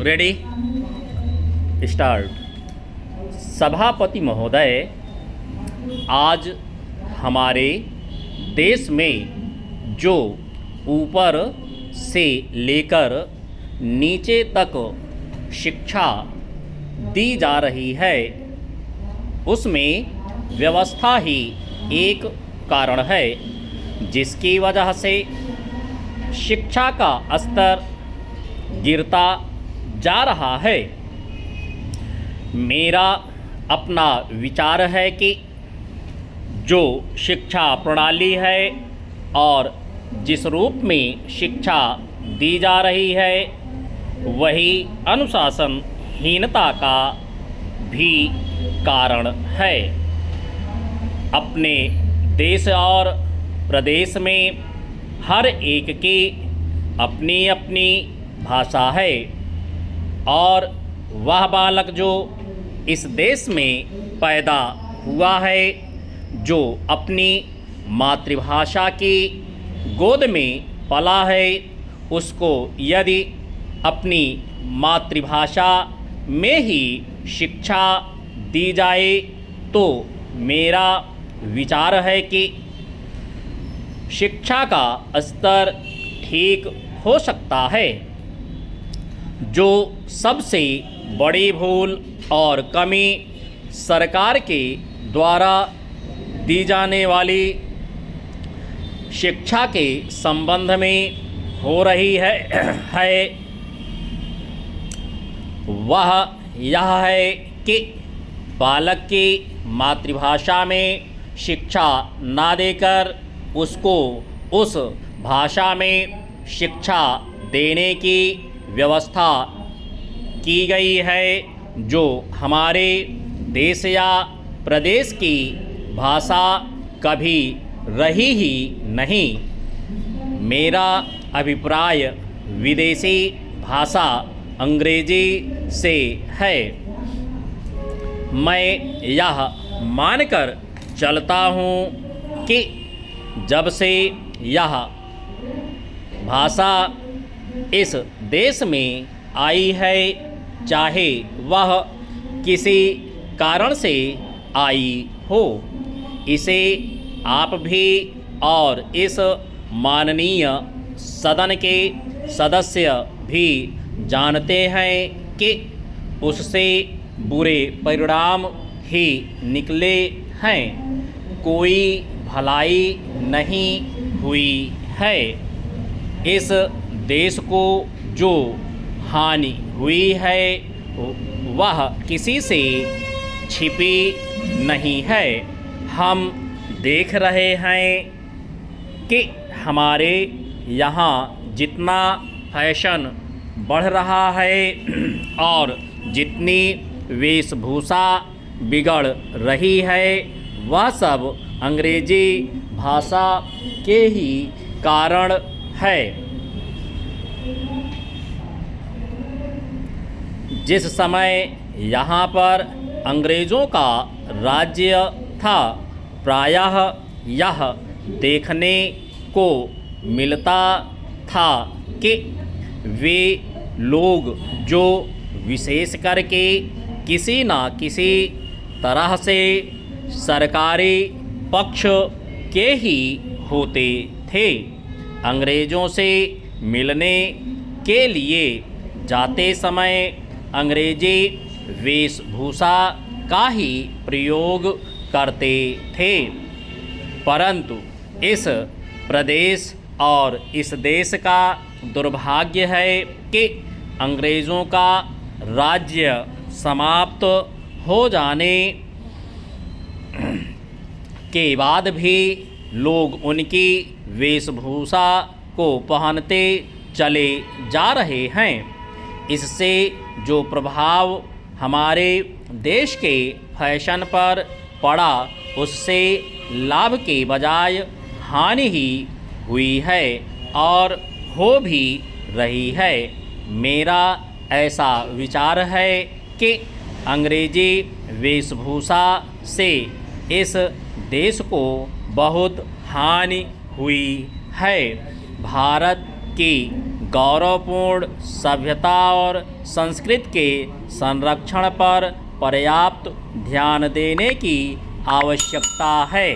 Ready start. सभापति महोदय, आज हमारे देश में जो ऊपर से लेकर नीचे तक शिक्षा दी जा रही है उसमें व्यवस्था ही एक कारण है जिसकी वजह से शिक्षा का स्तर गिरता जा रहा है। मेरा अपना विचार है कि जो शिक्षा प्रणाली है और जिस रूप में शिक्षा दी जा रही है वही अनुशासनहीनता का भी कारण है। अपने देश और प्रदेश में हर एक की अपनी अपनी भाषा है और वह बालक जो इस देश में पैदा हुआ है, जो अपनी मातृभाषा की गोद में पला है, उसको यदि अपनी मातृभाषा में ही शिक्षा दी जाए तो मेरा विचार है कि शिक्षा का स्तर ठीक हो सकता है। जो सबसे बड़ी भूल और कमी सरकार के द्वारा दी जाने वाली शिक्षा के संबंध में हो रही है वह यह है कि बालक की मातृभाषा में शिक्षा ना देकर उसको उस भाषा में शिक्षा देने की व्यवस्था की गई है जो हमारे देश या प्रदेश की भाषा कभी रही ही नहीं। मेरा अभिप्राय विदेशी भाषा अंग्रेजी से है। मैं यह मानकर चलता हूँ कि जब से यह भाषा इस देश में आई है, चाहे वह किसी कारण से आई हो, इसे आप भी और इस माननीय सदन के सदस्य भी जानते हैं कि उससे बुरे परिणाम ही निकले हैं। कोई भलाई नहीं हुई है। इस देश को जो हानि हुई है वह किसी से छिपी नहीं है। हम देख रहे हैं कि हमारे यहाँ जितना फैशन बढ़ रहा है और जितनी वेशभूषा बिगड़ रही है वह सब अंग्रेजी भाषा के ही कारण है। जिस समय यहाँ पर अंग्रेज़ों का राज्य था, प्रायः यह देखने को मिलता था कि वे लोग जो विशेष करके किसी न किसी तरह से सरकारी पक्ष के ही होते थे, अंग्रेज़ों से मिलने के लिए जाते समय अंग्रेजी वेशभूषा का ही प्रयोग करते थे। परंतु इस प्रदेश और इस देश का दुर्भाग्य है कि अंग्रेज़ों का राज्य समाप्त हो जाने के बाद भी लोग उनकी वेशभूषा को पहनते चले जा रहे हैं। इससे जो प्रभाव हमारे देश के फैशन पर पड़ा उससे लाभ के बजाय हानि ही हुई है और हो भी रही है। मेरा ऐसा विचार है कि अंग्रेजी वेशभूषा से इस देश को बहुत हानि हुई है। भारत की गौरवपूर्ण सभ्यता और संस्कृति के संरक्षण पर पर्याप्त ध्यान देने की आवश्यकता है।